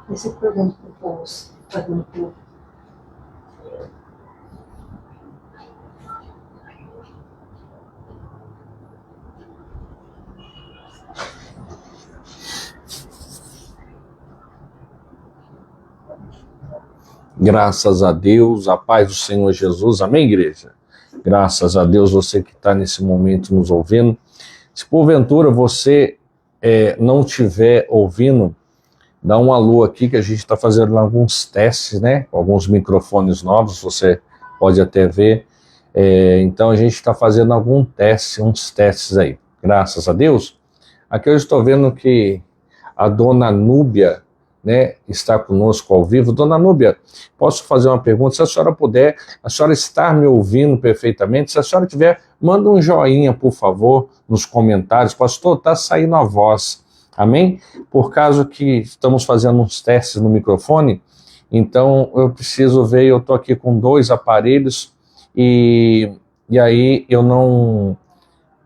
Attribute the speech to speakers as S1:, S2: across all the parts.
S1: Esse programa propôs adulto.
S2: Graças a Deus, a paz do Senhor Jesus, amém, igreja? Graças a Deus, você que está nesse momento nos ouvindo. Se porventura você não estiver ouvindo, dá um alô aqui que a gente está fazendo alguns testes, né? Alguns microfones novos, você pode até ver. Então a gente está fazendo uns testes aí. Graças a Deus. Aqui eu estou vendo que a dona Núbia, né, está conosco ao vivo. Dona Núbia, posso fazer uma pergunta? Se a senhora puder, a senhora está me ouvindo perfeitamente? Se a senhora tiver, manda um joinha, por favor, nos comentários. Pastor, está saindo a voz. Amém? Por causa que estamos fazendo uns testes no microfone, então eu preciso ver, eu estou aqui com 2 aparelhos e aí eu não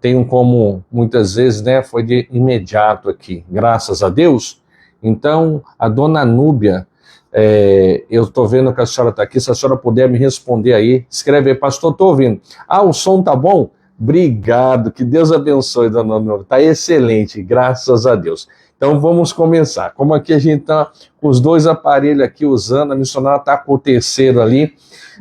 S2: tenho como, muitas vezes, né, foi de imediato aqui, graças a Deus. Então, a dona Núbia, eu estou vendo que a senhora está aqui, se a senhora puder me responder aí, escreve aí, pastor, estou ouvindo. O som tá bom? Obrigado, que Deus abençoe, dona Núbia, está excelente, graças a Deus. Então, vamos começar. Como aqui a gente está com os 2 aparelhos aqui usando, a missionária está com o 3º ali,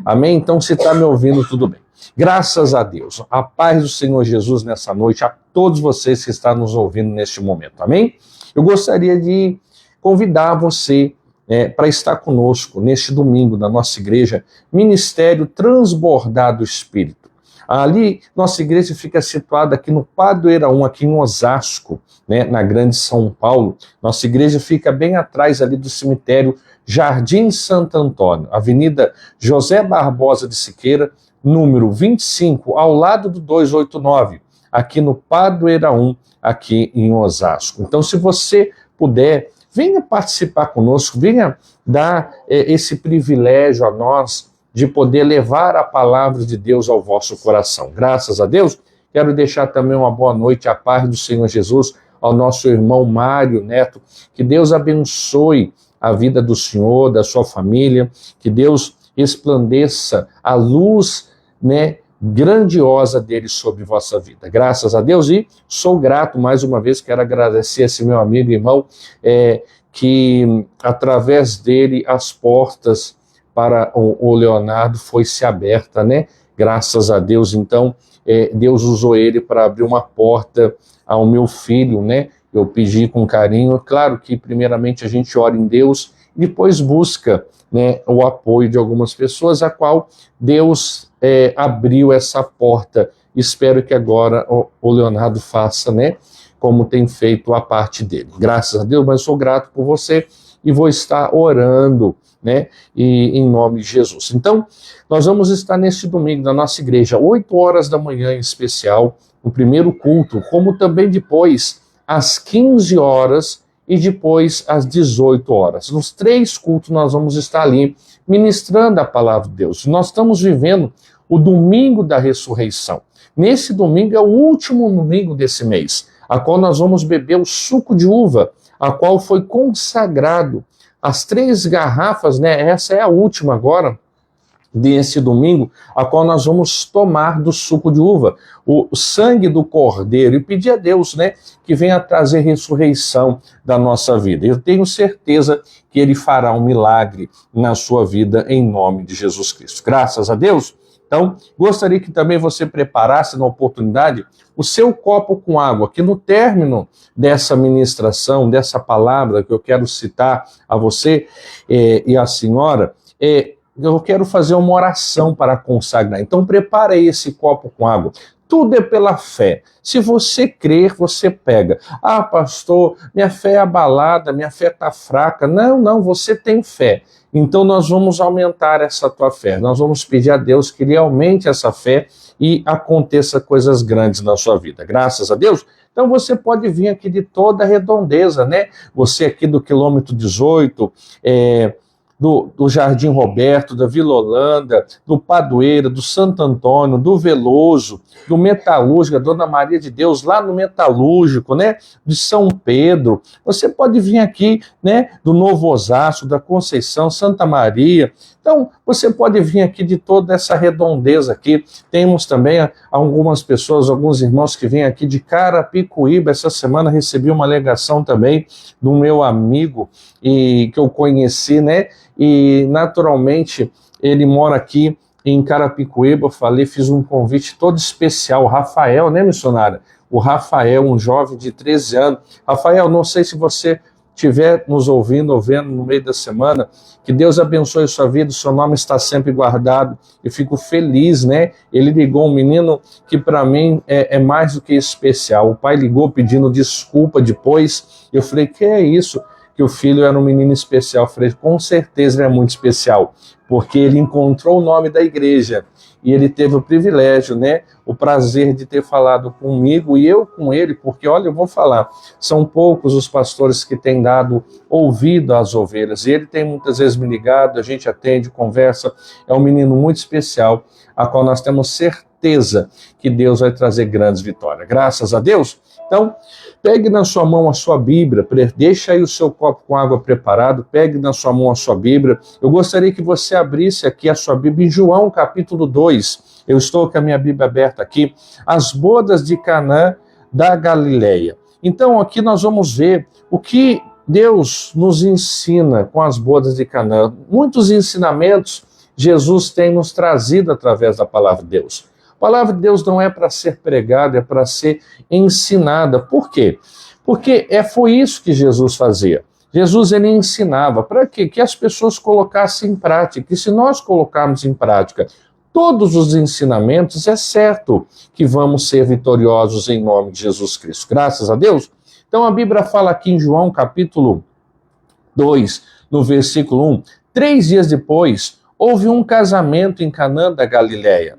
S2: amém? Então, se está me ouvindo, tudo bem. Graças a Deus, a paz do Senhor Jesus nessa noite, a todos vocês que estão nos ouvindo neste momento, amém? Eu gostaria de convidar você para estar conosco neste domingo na nossa igreja, Ministério Transbordar do Espírito. Ali, nossa igreja fica situada aqui no Padroeira 1, aqui em Osasco, né, na Grande São Paulo. Nossa igreja fica bem atrás ali do cemitério Jardim Santo Antônio, Avenida José Barbosa de Siqueira, número 25, ao lado do 289, aqui no Padroeira 1, aqui em Osasco. Então, se você puder, venha participar conosco, venha dar esse privilégio a nós de poder levar a palavra de Deus ao vosso coração. Graças a Deus, quero deixar também uma boa noite, a paz do Senhor Jesus, ao nosso irmão Mário Neto, que Deus abençoe a vida do senhor, da sua família, que Deus resplandeça a luz, né, grandiosa dele sobre vossa vida. Graças a Deus, e sou grato, mais uma vez, quero agradecer esse meu amigo e irmão, que através dele as portas para o Leonardo foi-se aberta, né? Graças a Deus, então, Deus usou ele para abrir uma porta ao meu filho, né? Eu pedi com carinho, claro que primeiramente a gente ora em Deus, e depois busca, né, o apoio de algumas pessoas, a qual Deus abriu essa porta. Espero que agora o Leonardo faça, né, como tem feito a parte dele. Graças a Deus, mas sou grato por você e vou estar orando, né, e em nome de Jesus. Então, nós vamos estar neste domingo na nossa igreja, 8 horas da manhã em especial, no primeiro culto, como também depois, às 15 horas e depois às 18 horas. Nos 3 cultos nós vamos estar ali ministrando a palavra de Deus. Nós estamos vivendo o domingo da ressurreição. Nesse domingo é o último domingo desse mês, a qual nós vamos beber o suco de uva, a qual foi consagrado. As 3 garrafas, né? Essa é a última agora, desse domingo, a qual nós vamos tomar do suco de uva, o sangue do Cordeiro, e pedir a Deus, né, que venha trazer ressurreição da nossa vida. Eu tenho certeza que Ele fará um milagre na sua vida, em nome de Jesus Cristo. Graças a Deus. Então, gostaria que também você preparasse na oportunidade o seu copo com água, que no término dessa ministração, dessa palavra que eu quero citar a você e a senhora, eu quero fazer uma oração para consagrar. Então, prepare aí esse copo com água. Tudo é pela fé. Se você crer, você pega. Pastor, minha fé é abalada, minha fé está fraca. Não, você tem fé. Então nós vamos aumentar essa tua fé. Nós vamos pedir a Deus que Ele aumente essa fé e aconteça coisas grandes na sua vida. Graças a Deus. Então você pode vir aqui de toda a redondeza, né? Você aqui do quilômetro 18, do Jardim Roberto, da Vila Holanda, do Padoeira, do Santo Antônio, do Veloso, do Metalúrgico, Dona Maria de Deus, lá no Metalúrgico, né? De São Pedro. Você pode vir aqui, né? Do Novo Osasco, da Conceição, Santa Maria. Então, você pode vir aqui de toda essa redondeza aqui. Temos também algumas pessoas, alguns irmãos que vêm aqui de Carapicuíba. Essa semana recebi uma alegação também do meu amigo que eu conheci, né? E naturalmente ele mora aqui em Carapicuíba. Eu falei, fiz um convite todo especial. O Rafael, né, missionária? O Rafael, um jovem de 13 anos. Rafael, não sei se você estiver nos ouvindo ou vendo no meio da semana, que Deus abençoe a sua vida, o seu nome está sempre guardado, eu fico feliz, né? Ele ligou um menino que para mim é mais do que especial. O pai ligou pedindo desculpa depois, eu falei, que é isso? Que o filho era um menino especial. Eu falei, com certeza ele é muito especial, porque ele encontrou o nome da igreja, e ele teve o privilégio, né, o prazer de ter falado comigo e eu com ele, porque, olha, eu vou falar, são poucos os pastores que têm dado ouvido às ovelhas, e ele tem muitas vezes me ligado, a gente atende, conversa, é um menino muito especial, a qual nós temos certeza que Deus vai trazer grandes vitórias. Graças a Deus. Então, pegue na sua mão a sua Bíblia, deixa aí o seu copo com água preparado, pegue na sua mão a sua Bíblia. Eu gostaria que você abrisse aqui a sua Bíblia em João capítulo 2. Eu estou com a minha Bíblia aberta aqui. As bodas de Caná da Galileia. Então aqui nós vamos ver o que Deus nos ensina com as bodas de Caná. Muitos ensinamentos Jesus tem nos trazido através da palavra de Deus. A palavra de Deus não é para ser pregada, é para ser ensinada. Por quê? Porque foi isso que Jesus fazia. Jesus, ele ensinava. Para quê? Que as pessoas colocassem em prática. E se nós colocarmos em prática todos os ensinamentos, é certo que vamos ser vitoriosos em nome de Jesus Cristo. Graças a Deus. Então a Bíblia fala aqui em João capítulo 2, no versículo 1, 3 dias depois, houve um casamento em Caná da Galileia.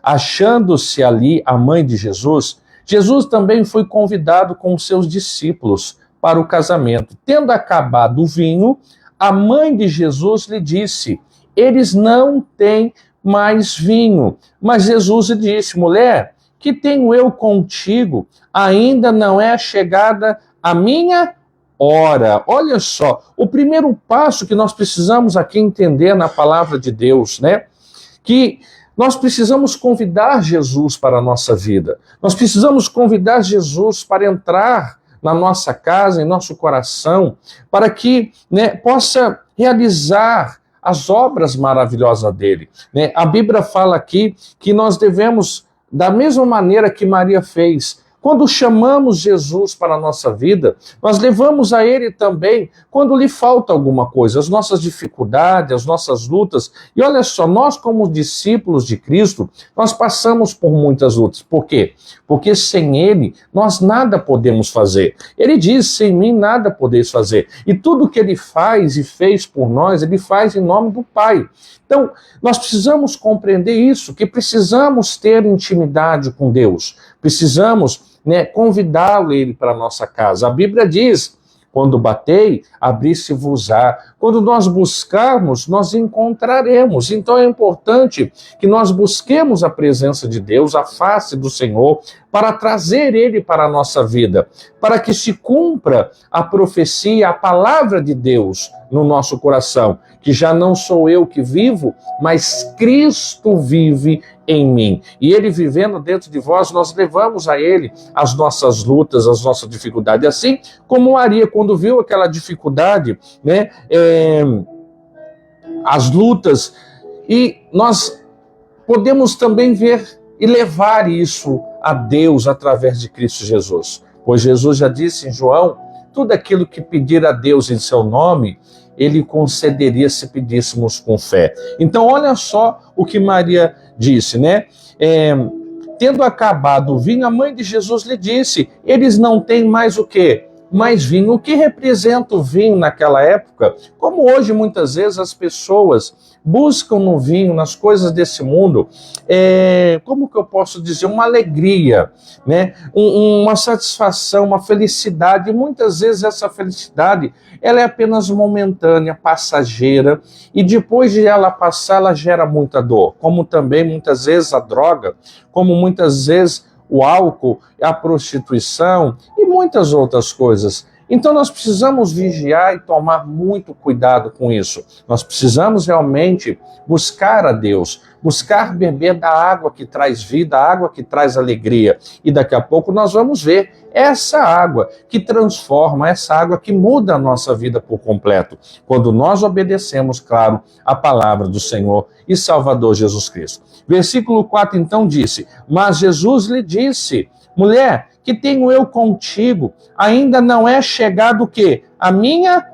S2: Achando-se ali a mãe de Jesus, Jesus também foi convidado com seus discípulos para o casamento. Tendo acabado o vinho, a mãe de Jesus lhe disse, eles não têm mais vinho. Mas Jesus lhe disse, mulher, que tenho eu contigo? Ainda não é chegada a minha hora. Olha só, o primeiro passo que nós precisamos aqui entender na palavra de Deus, né? Que nós precisamos convidar Jesus para a nossa vida. Nós precisamos convidar Jesus para entrar na nossa casa, em nosso coração, para que, né, possa realizar as obras maravilhosas dele. Né? A Bíblia fala aqui que nós devemos, da mesma maneira que Maria fez, quando chamamos Jesus para a nossa vida, nós levamos a ele também quando lhe falta alguma coisa, as nossas dificuldades, as nossas lutas. E olha só, nós como discípulos de Cristo, nós passamos por muitas lutas. Por quê? Porque sem ele, nós nada podemos fazer. Ele diz, sem mim nada podeis fazer. E tudo que ele faz e fez por nós, ele faz em nome do Pai. Então, nós precisamos compreender isso, que precisamos ter intimidade com Deus. Precisamos, né, convidá-lo ele para a nossa casa. A Bíblia diz, quando batei, abri-se-vos-á. Quando nós buscarmos, nós encontraremos. Então é importante que nós busquemos a presença de Deus, a face do Senhor, para trazer ele para a nossa vida, para que se cumpra a profecia, a palavra de Deus no nosso coração, que já não sou eu que vivo, mas Cristo vive em mim. E ele vivendo dentro de vós, nós levamos a ele as nossas lutas, as nossas dificuldades. Assim como Maria, quando viu aquela dificuldade, né, as lutas, e nós podemos também ver e levar isso a Deus através de Cristo Jesus. Pois Jesus já disse em João, tudo aquilo que pedir a Deus em seu nome, ele concederia se pedíssemos com fé. Então olha só o que Maria disse, né? Tendo acabado o vinho, a mãe de Jesus lhe disse, eles não têm mais o quê? mais vinho. O que representa o vinho naquela época? Como hoje muitas vezes as pessoas buscam no vinho, nas coisas desse mundo, como que eu posso dizer, uma alegria, né? Uma satisfação, uma felicidade, e muitas vezes essa felicidade, ela é apenas momentânea, passageira, e depois de ela passar, ela gera muita dor, como também muitas vezes a droga, como muitas vezes o álcool, a prostituição e muitas outras coisas. Então nós precisamos vigiar e tomar muito cuidado com isso. Nós precisamos realmente buscar a Deus, buscar beber da água que traz vida, a água que traz alegria. E daqui a pouco nós vamos ver essa água que transforma, essa água que muda a nossa vida por completo. Quando nós obedecemos, claro, a palavra do Senhor e Salvador Jesus Cristo. Versículo 4 então disse: mas Jesus lhe disse: mulher, que tenho eu contigo, ainda não é chegado o quê? A minha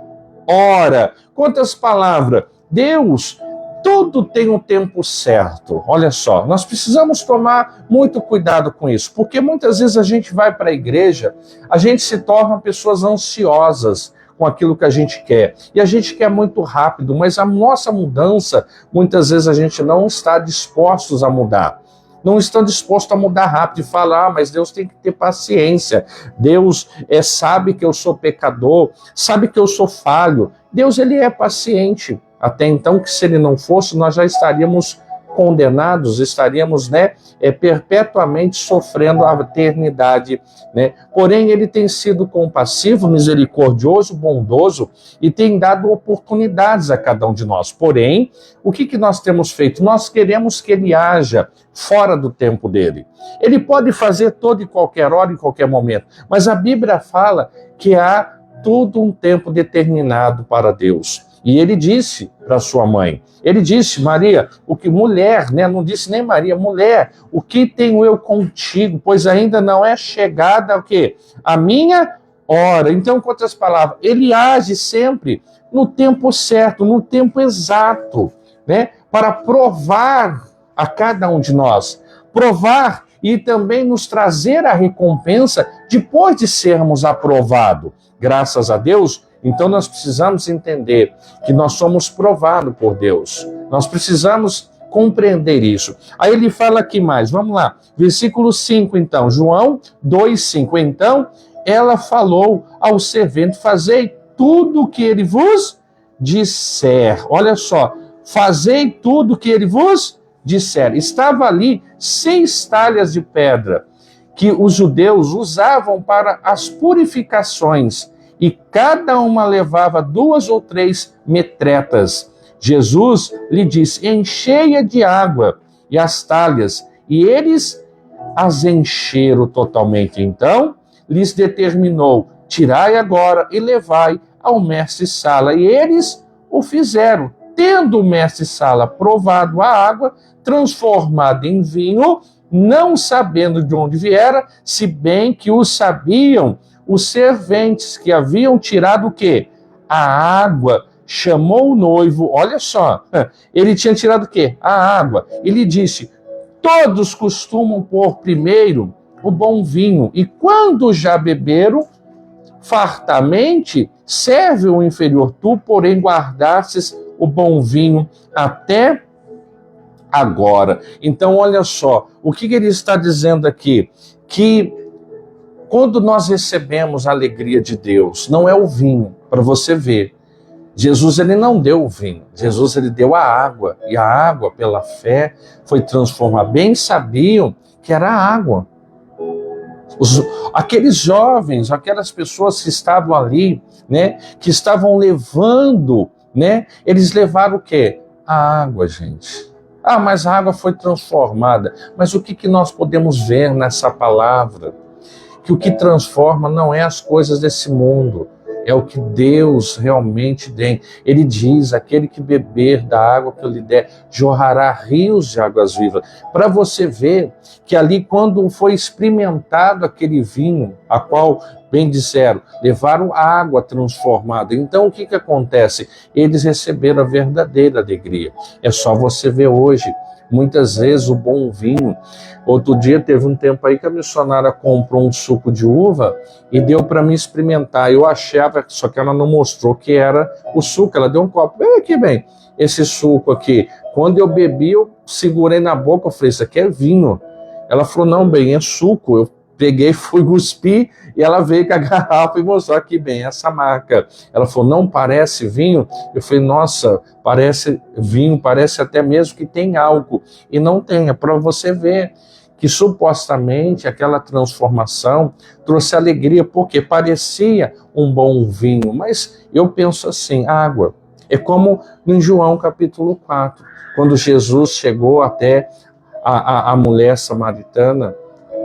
S2: hora. Quantas palavras? Deus, tudo tem um tempo certo. Olha só, nós precisamos tomar muito cuidado com isso, porque muitas vezes a gente vai para a igreja, a gente se torna pessoas ansiosas com aquilo que a gente quer. E a gente quer muito rápido, mas a nossa mudança, muitas vezes a gente não está dispostos a mudar. Não estão dispostos a mudar rápido e falar, mas Deus tem que ter paciência. Deus sabe que eu sou pecador, sabe que eu sou falho. Deus, ele é paciente. Até então, que se ele não fosse, nós já estaríamos condenados, estaríamos, perpetuamente sofrendo a eternidade, né? Porém, ele tem sido compassivo, misericordioso, bondoso e tem dado oportunidades a cada um de nós. Porém, o que nós temos feito? Nós queremos que ele haja fora do tempo dele. Ele pode fazer todo e qualquer hora, em qualquer momento, mas a Bíblia fala que há todo um tempo determinado para Deus. E ele disse para sua mãe, ele disse, Maria, mulher, não disse nem Maria, mulher, o que tenho eu contigo, pois ainda não é chegada o quê? A minha hora. Então, com outras palavras, ele age sempre no tempo certo, no tempo exato, para provar a cada um de nós, provar e também nos trazer a recompensa depois de sermos aprovados. Graças a Deus. Então nós precisamos entender que nós somos provados por Deus. Nós precisamos compreender isso. Aí ele fala aqui mais, vamos lá. Versículo 5 então, João 2:5. Então ela falou ao servente, fazei tudo o que ele vos disser. Olha só, fazei tudo o que ele vos disser. Estava ali 6 talhas de pedra que os judeus usavam para as purificações, e cada uma levava 2 ou 3 metretas. Jesus lhe disse, encheia de água e as talhas, e eles as encheram totalmente. Então, lhes determinou, tirai agora e levai ao mestre-sala. E eles o fizeram, tendo o mestre-sala provado a água, transformada em vinho, não sabendo de onde viera, se bem que o sabiam os serventes que haviam tirado o quê? A água. Chamou o noivo, olha só, ele tinha tirado o quê? A água. Ele disse, todos costumam pôr primeiro o bom vinho, e quando já beberam fartamente, serve o inferior. Tu, porém, guardastes o bom vinho até agora. Então, olha só, o que ele está dizendo aqui? Que quando nós recebemos a alegria de Deus, não é o vinho, para você ver. Jesus, ele não deu o vinho, Jesus, ele deu a água, e a água, pela fé, foi transformada. Bem sabiam que era água. Aqueles jovens, aquelas pessoas que estavam ali, que estavam levando, eles levaram o quê? A água, gente. Ah, mas a água foi transformada. Mas o que nós podemos ver nessa palavra? Que o que transforma não é as coisas desse mundo, é o que Deus realmente tem. Ele diz, aquele que beber da água que eu lhe der, jorrará rios de águas vivas. Para você ver que ali, quando foi experimentado aquele vinho, a qual bem disseram, levaram água transformada. Então o que acontece? Eles receberam a verdadeira alegria. É só você ver hoje, muitas vezes o bom vinho. Outro dia teve um tempo aí que a missionária comprou um suco de uva e deu para mim experimentar. Eu achava, só que ela não mostrou que era o suco, ela deu um copo. Vem aqui, bem, esse suco aqui. Quando eu bebi, eu segurei na boca, eu falei, isso aqui é vinho. Ela falou, não, bem, é suco. Eu peguei, fui cuspir e ela veio com a garrafa e mostrou aqui, bem, essa marca. Ela falou, não parece vinho? Eu falei, nossa, parece vinho, parece até mesmo que tem álcool. E não tem, é para você ver que supostamente aquela transformação trouxe alegria, porque parecia um bom vinho. Mas eu penso assim, água. É como em João capítulo 4, quando Jesus chegou até a mulher samaritana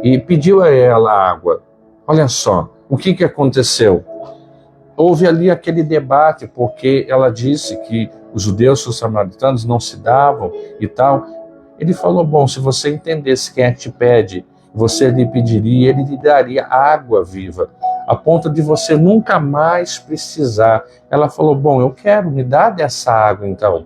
S2: e pediu a ela água. Olha só, o que aconteceu? Houve ali aquele debate, porque ela disse que os judeus e os samaritanos não se davam e tal. Ele falou, bom, se você entendesse quem é que te pede, você lhe pediria, ele lhe daria água viva, a ponto de você nunca mais precisar. Ela falou, bom, eu quero, me dá dessa água então.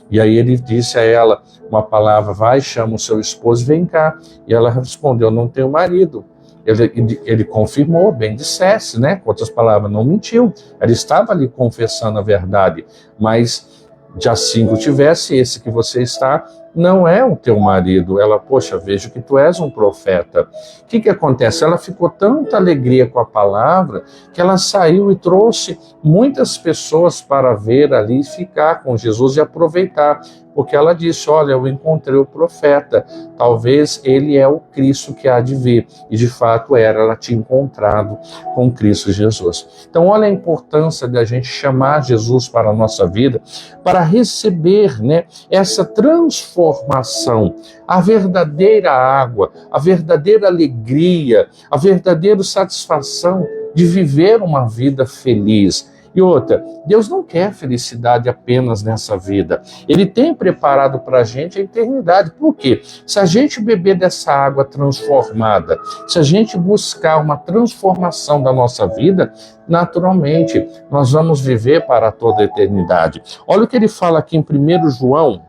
S2: E aí ele disse a ela uma palavra, vai, chama o seu esposo, vem cá. E ela respondeu, não tenho marido. Ele confirmou, bem dissesse, né? Com outras palavras, não mentiu. Ela estava ali confessando a verdade, mas já assim que tivesse, esse que você está, não é o teu marido. Ela, poxa, vejo que tu és um profeta. O que acontece? Ela ficou tanta alegria com a palavra que ela saiu e trouxe muitas pessoas para ver ali, ficar com Jesus e aproveitar. Porque ela disse, olha, eu encontrei o profeta, talvez ele é o Cristo que há de vir. E de fato era, ela tinha encontrado com Cristo Jesus. Então olha a importância de a gente chamar Jesus para a nossa vida, para receber, né, essa transformação, a verdadeira água, a verdadeira alegria, a verdadeira satisfação de viver uma vida feliz. E outra, Deus não quer felicidade apenas nessa vida. Ele tem preparado para a gente a eternidade. Por quê? Se a gente beber dessa água transformada, se a gente buscar uma transformação da nossa vida, naturalmente nós vamos viver para toda a eternidade. Olha o que ele fala aqui em 1 João,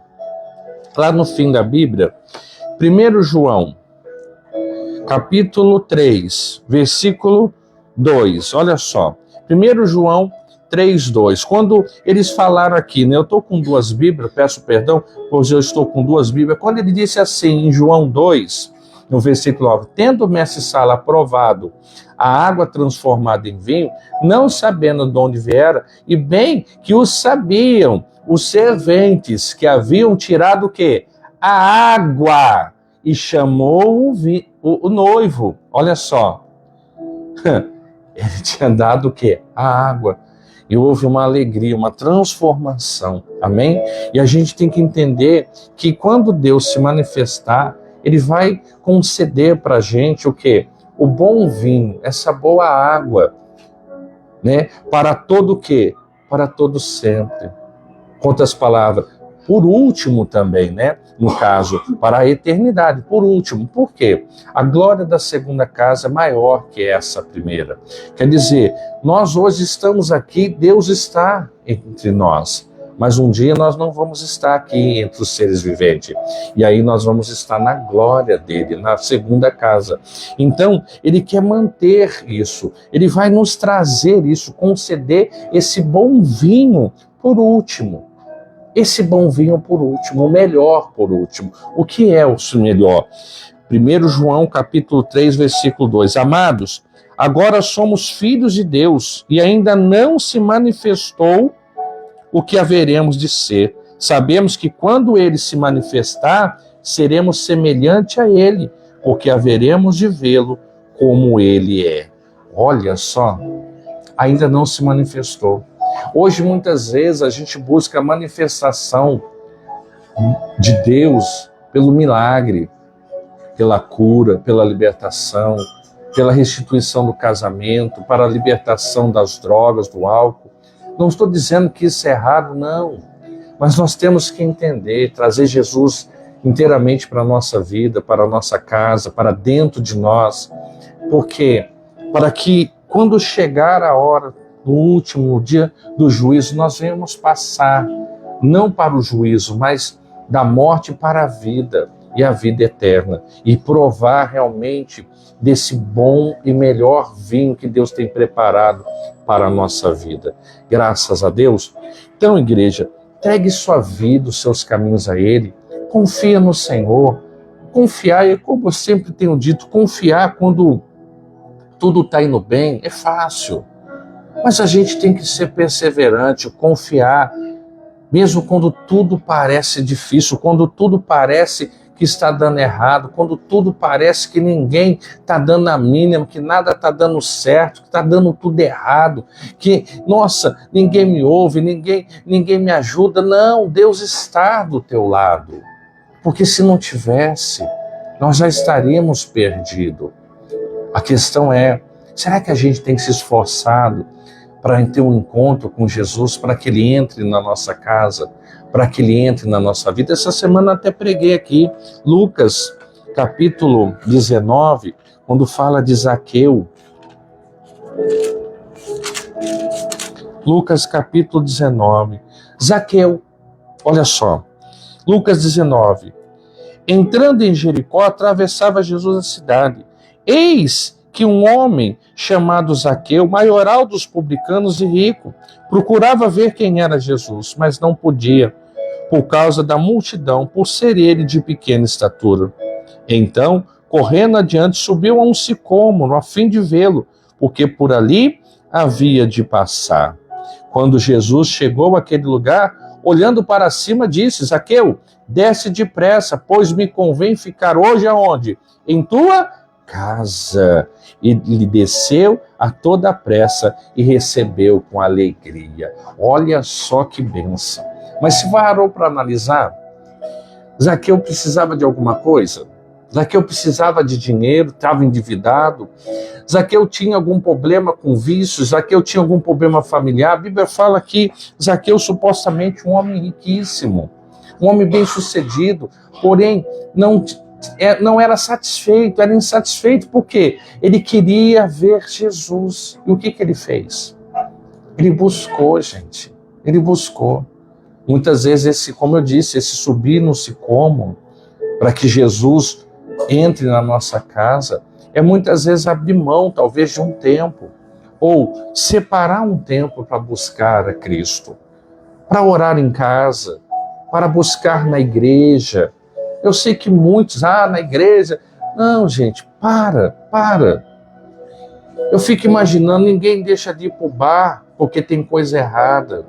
S2: lá no fim da Bíblia. 1 João, capítulo 3, versículo 2. Olha só. 1 João 3:2. Quando eles falaram aqui, né, eu estou com duas Bíblias, peço perdão, pois eu estou com duas Bíblias. Quando ele disse assim, em João 2, no versículo 9, tendo o mestre Sala provado a água transformada em vinho, não sabendo de onde viera, e bem que o sabiam os serventes que haviam tirado o quê? A água, e chamou o noivo. Olha só, ele tinha dado o quê? A água. E houve uma alegria, uma transformação. Amém? E a gente tem que entender que quando Deus se manifestar, Ele vai conceder para a gente o quê? O bom vinho, essa boa água, né? Para todo o quê? Para todo sempre. Com outras palavras, por último também, né? No caso, para a eternidade, por último. Por quê? A glória da segunda casa é maior que essa primeira. Quer dizer, nós hoje estamos aqui, Deus está entre nós. Mas um dia nós não vamos estar aqui entre os seres viventes. E aí nós vamos estar na glória dele, na segunda casa. Então, ele quer manter isso. Ele vai nos trazer isso, conceder esse bom vinho por último. Esse bom vinho por último, o melhor por último. O que é o melhor? 1 João capítulo 3, versículo 2. Amados, agora somos filhos de Deus e ainda não se manifestou o que haveremos de ser. Sabemos que quando ele se manifestar, seremos semelhante a ele, porque haveremos de vê-lo como ele é. Olha só, ainda não se manifestou. Hoje, muitas vezes, a gente busca a manifestação de Deus pelo milagre, pela cura, pela libertação, pela restituição do casamento, para a libertação das drogas, do álcool. Não estou dizendo que isso é errado, não. Mas nós temos que entender, trazer Jesus inteiramente para a nossa vida, para a nossa casa, para dentro de nós. Porque para que quando chegar a hora do último dia do juízo, nós venhamos passar, não para o juízo, mas da morte para a vida e a vida eterna, e provar realmente desse bom e melhor vinho que Deus tem preparado para a nossa vida. Graças a Deus. Então, igreja, entregue sua vida, os seus caminhos a Ele, confia no Senhor. Confiar, é como eu sempre tenho dito, confiar quando tudo está indo bem é fácil, mas a gente tem que ser perseverante, confiar, mesmo quando tudo parece difícil, quando tudo parece que está dando errado, quando tudo parece que ninguém está dando a mínima, que nada está dando certo, que está dando tudo errado, que, nossa, ninguém me ouve, ninguém me ajuda. Não, Deus está do teu lado, porque se não tivesse, nós já estaríamos perdidos. A questão é, será que a gente tem se esforçado para ter um encontro com Jesus, para que Ele entre na nossa casa, para que Ele entre na nossa vida? Essa semana até preguei aqui, Lucas, capítulo 19, quando fala de Zaqueu. Lucas, capítulo 19. Zaqueu, olha só, Lucas 19. Entrando em Jericó, atravessava Jesus a cidade. Eis que um homem chamado Zaqueu, maioral dos publicanos e rico, procurava ver quem era Jesus, mas não podia, por causa da multidão, por ser ele de pequena estatura. Então, correndo adiante, subiu a um sicômoro, a fim de vê-lo, porque por ali havia de passar. Quando Jesus chegou àquele lugar, olhando para cima, disse: Zaqueu, desce depressa, pois me convém ficar hoje aonde? Em tua casa. E ele desceu a toda pressa e recebeu com alegria. Olha só que bênção. Mas se parou para analisar, Zaqueu precisava de alguma coisa? Zaqueu precisava de dinheiro, estava endividado. Zaqueu tinha algum problema com vícios, Zaqueu tinha algum problema familiar. A Bíblia fala que Zaqueu supostamente um homem riquíssimo, um homem bem-sucedido, porém não era satisfeito, era insatisfeito, porque ele queria ver Jesus. E o que ele fez? Ele buscou, gente, ele buscou. Muitas vezes, como eu disse, esse subir no sicômoro, para que Jesus entre na nossa casa, é muitas vezes abrir mão, talvez, de um tempo, ou separar um tempo para buscar a Cristo, para orar em casa, para buscar na igreja. Eu sei que muitos, na igreja... Não, gente, para. Eu fico imaginando, ninguém deixa de ir para o bar porque tem coisa errada.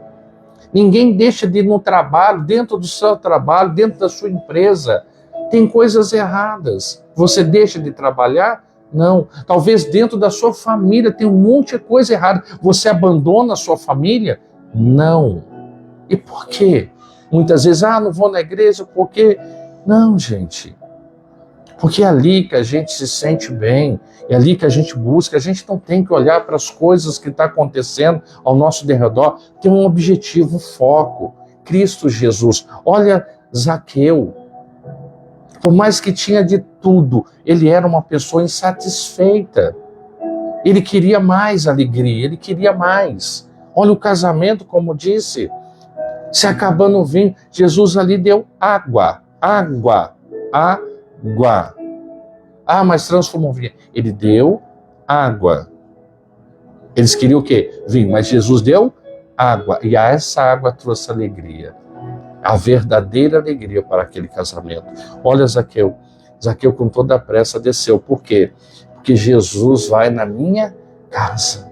S2: Ninguém deixa de ir no trabalho, dentro do seu trabalho, dentro da sua empresa. Tem coisas erradas. Você deixa de trabalhar? Não. Talvez dentro da sua família tem um monte de coisa errada. Você abandona a sua família? Não. E por quê? Muitas vezes, não vou na igreja porque... Não, gente. Porque é ali que a gente se sente bem, é ali que a gente busca. A gente não tem que olhar para as coisas que estão acontecendo ao nosso derredor. Tem um objetivo, um foco. Cristo Jesus. Olha Zaqueu. Por mais que tinha de tudo, ele era uma pessoa insatisfeita. Ele queria mais alegria, ele queria mais. Olha o casamento, como disse, se acabando o vinho, Jesus ali deu água. Mas transformou o vinho. Ele deu água. Eles queriam o quê? Vinho, mas Jesus deu água. E essa água trouxe alegria. A verdadeira alegria para aquele casamento. Olha Zaqueu. Zaqueu com toda a pressa desceu. Por quê? Porque Jesus vai na minha casa.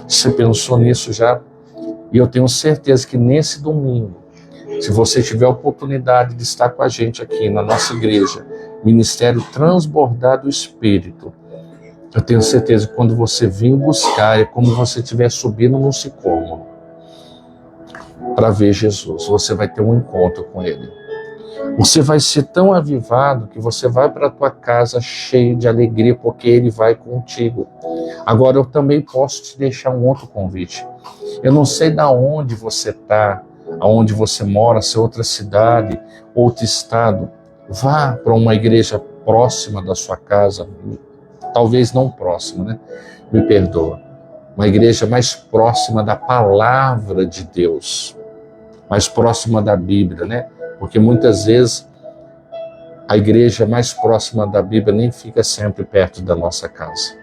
S2: Você pensou nisso já? E eu tenho certeza que nesse domingo, se você tiver a oportunidade de estar com a gente aqui na nossa igreja, Ministério Transbordar do Espírito, eu tenho certeza que quando você vir buscar, é como você estiver subindo num sicômoro para ver Jesus. Você vai ter um encontro com Ele. Você vai ser tão avivado que você vai para a tua casa cheio de alegria, porque Ele vai contigo. Agora, eu também posso te deixar um outro convite. Eu não sei de onde você está, aonde você mora, se é outra cidade, outro estado. Vá para uma igreja próxima da sua casa, talvez não próxima, né? me perdoa, uma igreja mais próxima da palavra de Deus, mais próxima da Bíblia, né? Porque muitas vezes a igreja mais próxima da Bíblia nem fica sempre perto da nossa casa.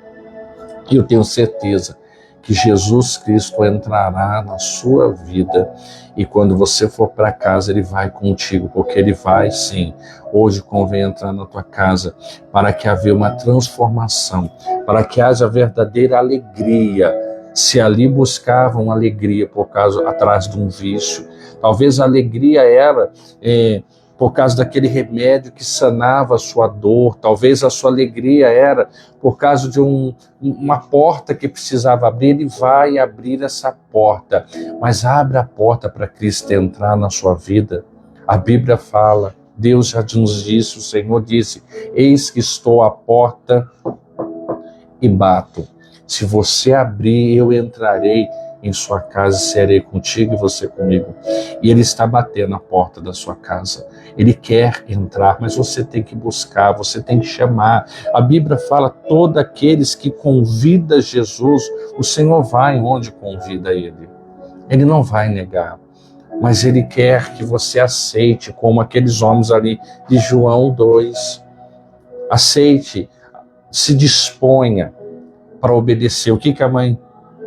S2: E eu tenho certeza que Jesus Cristo entrará na sua vida e quando você for para casa, Ele vai contigo, porque Ele vai sim. Hoje convém entrar na tua casa para que haja uma transformação, para que haja verdadeira alegria. Se ali buscavam alegria por causa atrás de um vício, talvez a alegria era por causa daquele remédio que sanava a sua dor, talvez a sua alegria era por causa de uma porta que precisava abrir, Ele vai abrir essa porta, mas abre a porta para Cristo entrar na sua vida. A Bíblia fala, Deus já nos disse, o Senhor disse, eis que estou à porta e bato. Se você abrir, eu entrarei em sua casa, serei contigo e você comigo. E Ele está batendo a porta da sua casa. Ele quer entrar, mas você tem que buscar, você tem que chamar. A Bíblia fala, todos aqueles que convidam Jesus, o Senhor vai onde convida Ele. Ele não vai negar, mas Ele quer que você aceite, como aqueles homens ali de João 2. Aceite, se disponha para obedecer. O que a mãe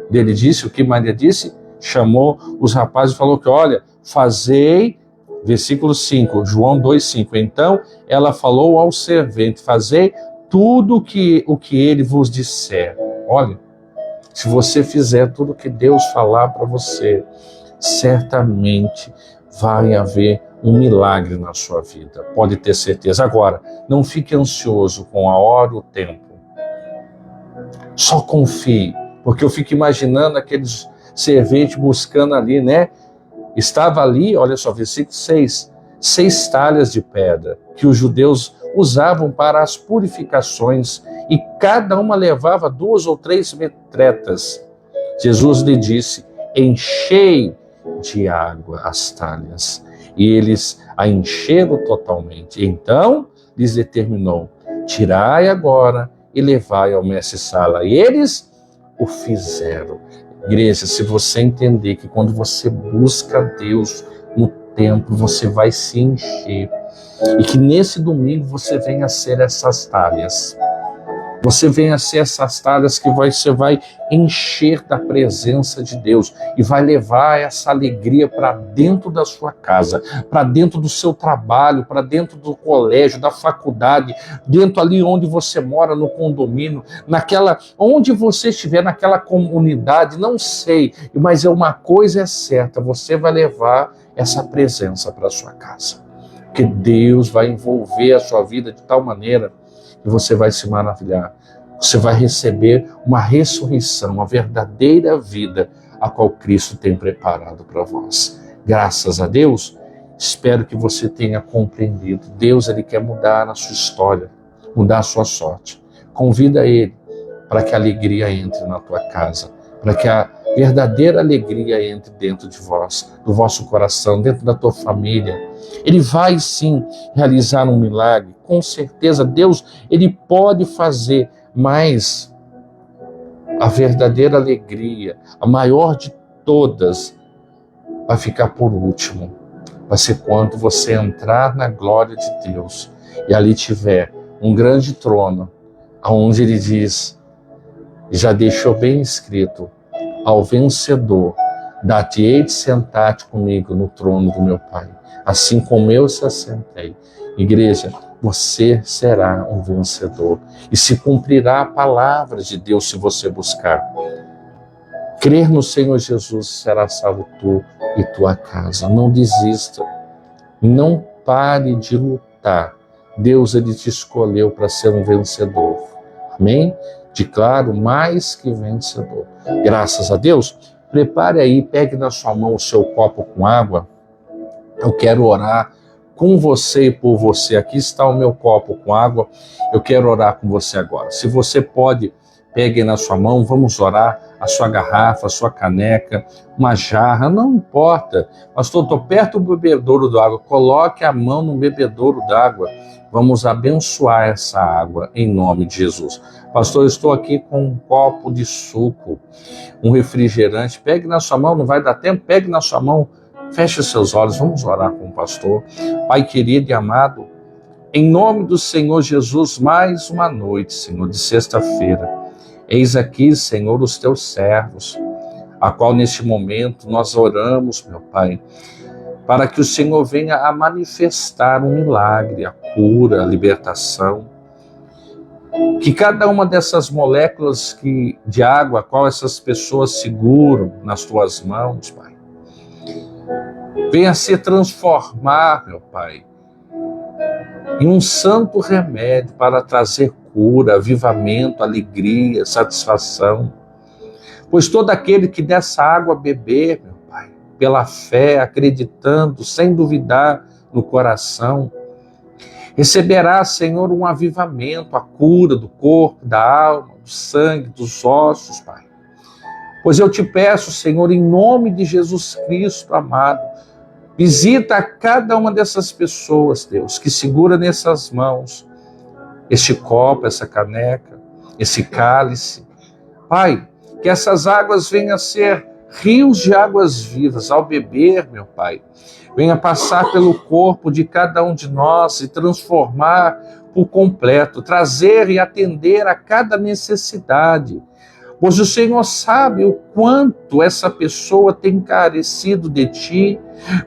S2: dele disse? O que Maria disse? Chamou os rapazes e falou que, olha, fazei, versículo 5, João 2,5. Então ela falou ao servente, fazei tudo o que ele vos disser. Olha, se você fizer tudo o que Deus falar para você, certamente vai haver um milagre na sua vida. Pode ter certeza. Agora, não fique ansioso com a hora e o tempo. Só confie, porque eu fico imaginando aqueles serventes buscando ali, né? Estava ali, olha só, versículo 6, 6 talhas de pedra que os judeus usavam para as purificações e cada uma levava 2 ou 3 metretas. Jesus lhe disse, enchei de água as talhas. E eles a encheram totalmente. Então lhes determinou, tirai agora e levai ao mestre-sala. E eles o fizeram. Igreja, se você entender que quando você busca Deus no templo, você vai se encher. E que nesse domingo você venha ser essas talhas. Você venha ser essas talhas que você vai encher da presença de Deus e vai levar essa alegria para dentro da sua casa, para dentro do seu trabalho, para dentro do colégio, da faculdade, dentro ali onde você mora, no condomínio, onde você estiver, naquela comunidade, não sei, mas uma coisa é certa, você vai levar essa presença para a sua casa. Porque Deus vai envolver a sua vida de tal maneira e você vai se maravilhar. Você vai receber uma ressurreição, uma verdadeira vida, a qual Cristo tem preparado para vós. Graças a Deus, espero que você tenha compreendido. Deus, Ele quer mudar a sua história, mudar a sua sorte. Convida Ele para que a alegria entre na tua casa, para que a verdadeira alegria entre dentro de vós, do vosso coração, dentro da tua família. Ele vai sim realizar um milagre, com certeza. Deus, Ele pode fazer, mas a verdadeira alegria, a maior de todas, vai ficar por último. Vai ser quando você entrar na glória de Deus e ali tiver um grande trono, onde Ele diz, já deixou bem escrito, ao vencedor, dar-te-ei de sentar-te comigo no trono do meu Pai, assim como eu se assentei. Igreja, você será um vencedor e se cumprirá a palavra de Deus se você buscar. Crer no Senhor Jesus, será salvo tu e tua casa. Não desista, não pare de lutar. Deus, Ele te escolheu para ser um vencedor. Amém? Declaro mais que vencedor. Graças a Deus. Prepare aí, pegue na sua mão o seu copo com água. Eu quero orar com você e por você. Aqui está o meu copo com água. Eu quero orar com você agora. Se você pode Pegue na sua mão, vamos orar, a sua garrafa, a sua caneca, uma jarra, não importa. Pastor, estou perto do bebedouro d'água, coloque a mão no bebedouro d'água. Vamos abençoar essa água em nome de Jesus. Pastor, eu estou aqui com um copo de suco, um refrigerante. Pegue na sua mão, não vai dar tempo, pegue na sua mão, feche os seus olhos, vamos orar com o pastor. Pai querido e amado, em nome do Senhor Jesus, mais uma noite, Senhor, de sexta-feira. Eis aqui, Senhor, os teus servos, a qual neste momento nós oramos, meu Pai, para que o Senhor venha a manifestar um milagre, a cura, a libertação. Que cada uma dessas moléculas de água, a qual essas pessoas seguram nas tuas mãos, Pai, venha se transformar, meu Pai, em um santo remédio para trazer cura, avivamento, alegria, satisfação. Pois todo aquele que dessa água beber, meu Pai, pela fé, acreditando, sem duvidar no coração, receberá, Senhor, um avivamento, a cura do corpo, da alma, do sangue, dos ossos, Pai. Pois eu te peço, Senhor, em nome de Jesus Cristo, amado, visita a cada uma dessas pessoas, Deus, que segura nessas mãos este copo, essa caneca, esse cálice. Pai, que essas águas venham a ser rios de águas vivas ao beber, meu Pai. Venha passar pelo corpo de cada um de nós e transformar por completo, trazer e atender a cada necessidade. Pois o Senhor sabe o quanto essa pessoa tem carecido de Ti,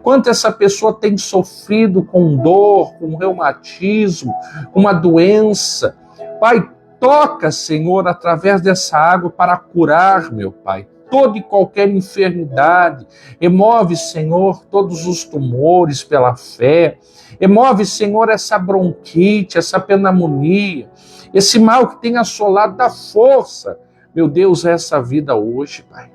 S2: quanto essa pessoa tem sofrido com dor, com reumatismo, com uma doença. Pai, toca, Senhor, através dessa água para curar, meu Pai, toda e qualquer enfermidade. Remove, Senhor, todos os tumores pela fé. Remove, Senhor, essa bronquite, essa pneumonia, esse mal que tem assolado, dá força, meu Deus, a essa vida hoje, Pai.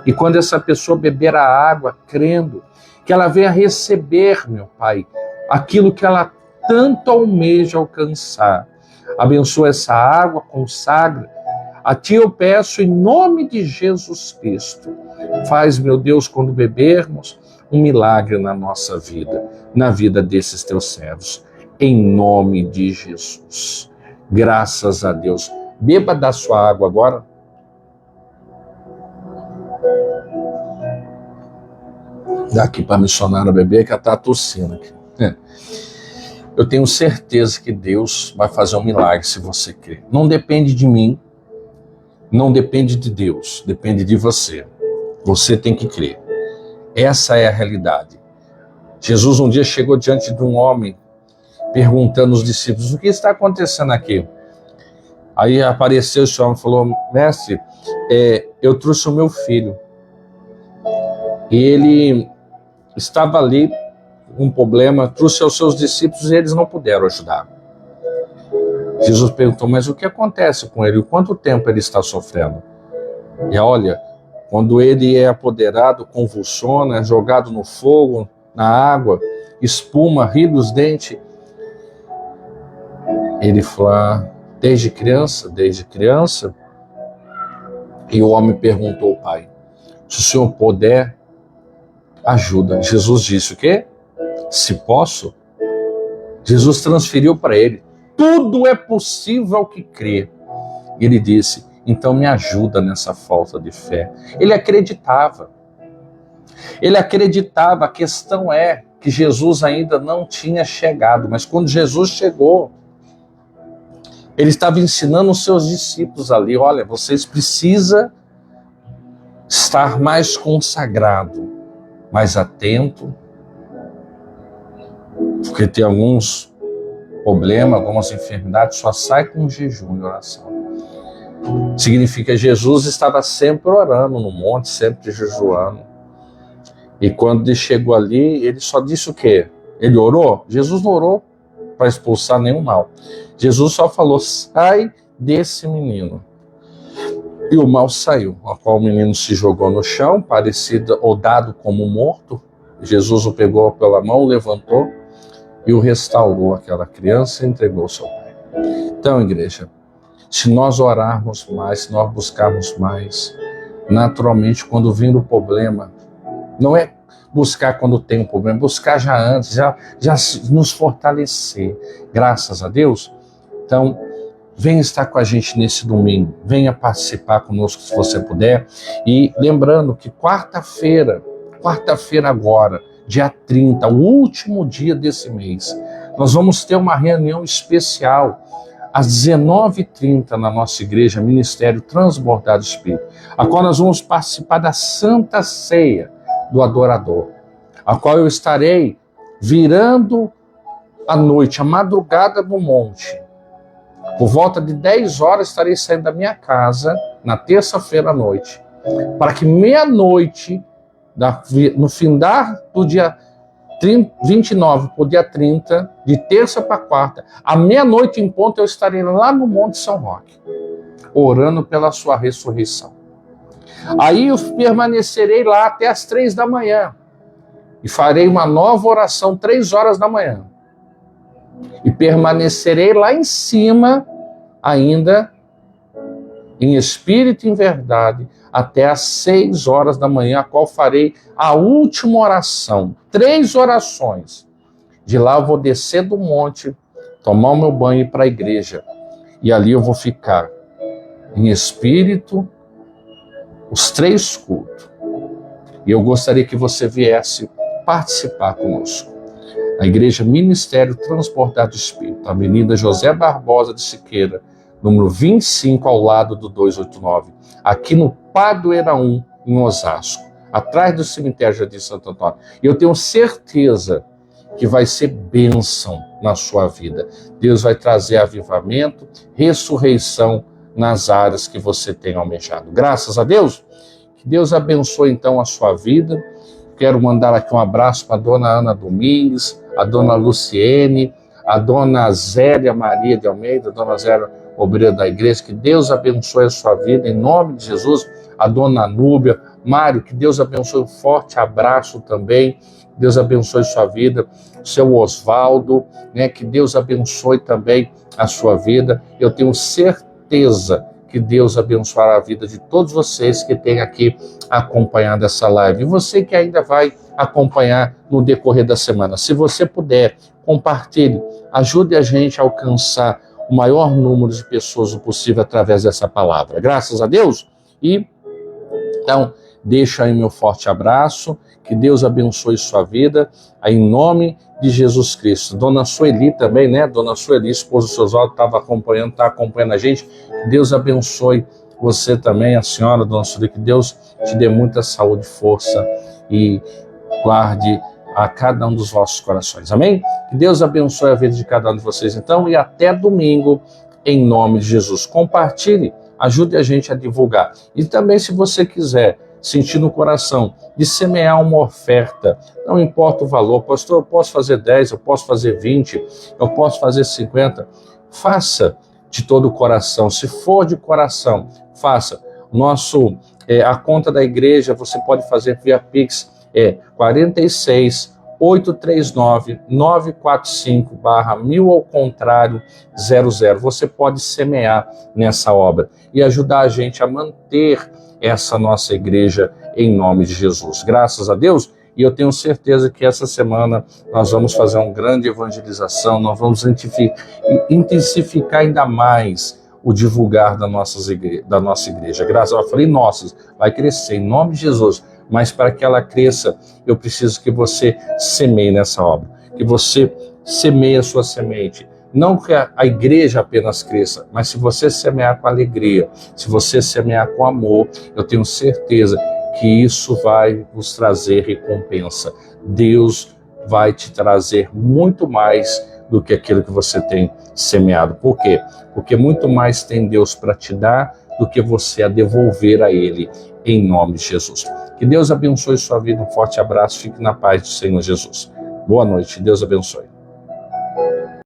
S2: E quando essa pessoa beber a água, crendo, que ela venha receber, meu Pai, aquilo que ela tanto almeja alcançar. Abençoa essa água, consagra. A Ti eu peço em nome de Jesus Cristo. Faz, meu Deus, quando bebermos, um milagre na nossa vida, na vida desses Teus servos. Em nome de Jesus. Graças a Deus. Beba da sua água agora. Dá aqui para a missionária beber, que ela está tossindo aqui. Eu tenho certeza que Deus vai fazer um milagre se você crer. Não depende de mim, não depende de Deus, depende de você. Você tem que crer. Essa é a realidade. Jesus um dia chegou diante de um homem, perguntando aos discípulos, o que está acontecendo aqui? Aí apareceu esse homem e falou, mestre, eu trouxe o meu filho. E ele estava ali, um problema, trouxe aos seus discípulos e eles não puderam ajudar. Jesus perguntou, mas o que acontece com ele? Quanto tempo ele está sofrendo? E olha, quando ele é apoderado, convulsiona, é jogado no fogo, na água, espuma, ri dos dentes. Ele fala, desde criança. E o homem perguntou ao pai, se o senhor puder, ajuda. Jesus disse o quê? Se posso. Jesus transferiu para ele, tudo é possível ao que crê. E ele disse, então me ajuda nessa falta de fé. Ele acreditava, a questão é que Jesus ainda não tinha chegado, mas quando Jesus chegou, ele estava ensinando os seus discípulos ali, olha, vocês precisam estar mais consagrado, mais atento, porque tem alguns problemas, algumas enfermidades, só sai com jejum e oração. Significa que Jesus estava sempre orando no monte, sempre jejuando. E quando ele chegou ali, ele só disse o quê? Ele orou? Jesus não orou para expulsar nenhum mal. Jesus só falou, sai desse menino. E o mal saiu, a qual o menino se jogou no chão, parecido ou dado como morto. Jesus o pegou pela mão, levantou e o restaurou aquela criança e entregou ao seu pai. Então, igreja, Se nós orarmos mais, se nós buscarmos mais, naturalmente, quando vir o problema, não é buscar quando tem um problema, buscar já antes, já nos fortalecer. Graças a Deus. Então, venha estar com a gente nesse domingo, venha participar conosco se você puder. E lembrando que quarta-feira agora, dia 30, o último dia desse mês, nós vamos ter uma reunião especial às 19h30 na nossa igreja, Ministério Transbordado Espírito, a qual nós vamos participar da Santa Ceia do Adorador, a qual eu estarei virando a noite, a madrugada do monte. Por volta de 10 horas estarei saindo da minha casa, na terça-feira à noite, para que meia-noite, no findar do dia 29 para o dia 30, de terça para quarta, à meia-noite em ponto eu estarei lá no Monte São Roque, orando pela sua ressurreição. Aí eu permanecerei lá até as 3 da manhã e farei uma nova oração 3 horas da manhã. E permanecerei lá em cima, ainda em espírito e em verdade, até às 6 horas da manhã, a qual farei a última oração, 3 orações. De lá eu vou descer do monte, tomar o meu banho e ir para a igreja. E ali eu vou ficar em espírito, os 3 cultos. E eu gostaria que você viesse participar conosco. A Igreja Ministério Transportado Espírito, Avenida José Barbosa de Siqueira, número 25, ao lado do 289, aqui no Padroeira 1, em Osasco, atrás do cemitério Jardim Santo Antônio. E eu tenho certeza que vai ser bênção na sua vida. Deus vai trazer avivamento, ressurreição nas áreas que você tem almejado. Graças a Deus. Que Deus abençoe então a sua vida. Quero mandar aqui um abraço para a dona Ana Domingues, a dona Luciene, a dona Zélia Maria de Almeida, a dona Zélia obreira da igreja. Que Deus abençoe a sua vida, em nome de Jesus. A dona Núbia, Mário, que Deus abençoe, um forte abraço também. Deus abençoe sua vida. Seu Osvaldo, né? Que Deus abençoe também a sua vida. Eu tenho certeza que Deus abençoará a vida de todos vocês que têm aqui acompanhado essa live. E você que ainda vai acompanhar no decorrer da semana. Se você puder, compartilhe, ajude a gente a alcançar o maior número de pessoas possível através dessa palavra. Graças a Deus. E então, deixo aí meu forte abraço, que Deus abençoe sua vida, aí em nome de Jesus Cristo. Dona Sueli também, né? Dona Sueli, esposa do seu Oswaldo, está acompanhando a gente. Que Deus abençoe você também, a senhora, Dona Sueli, que Deus te dê muita saúde, força e guarde a cada um dos vossos corações. Amém? Que Deus abençoe a vida de cada um de vocês, então, e até domingo, em nome de Jesus. Compartilhe, ajude a gente a divulgar. E também, se você quiser sentir no coração de semear uma oferta, não importa o valor, pastor, eu posso fazer 10, eu posso fazer 20, eu posso fazer 50, faça de todo o coração. Se for de coração, faça. A conta da igreja, você pode fazer via Pix, 46 839 945 /1000 ao contrário 00. Você pode semear nessa obra e ajudar a gente a manter essa nossa igreja em nome de Jesus. Graças a Deus. E eu tenho certeza que essa semana nós vamos fazer uma grande evangelização, nós vamos intensificar ainda mais o divulgar da nossa igreja. Graças a Deus, eu falei nossas, vai crescer em nome de Jesus. Mas para que ela cresça, eu preciso que você semeie nessa obra, que você semeie a sua semente. Não que a igreja apenas cresça, mas se você semear com alegria, se você semear com amor, eu tenho certeza que isso vai vos trazer recompensa. Deus vai te trazer muito mais do que aquilo que você tem semeado. Por quê? Porque muito mais tem Deus para te dar do que você a devolver a Ele, em nome de Jesus. Que Deus abençoe sua vida, um forte abraço, fique na paz do Senhor Jesus. Boa noite, Deus abençoe.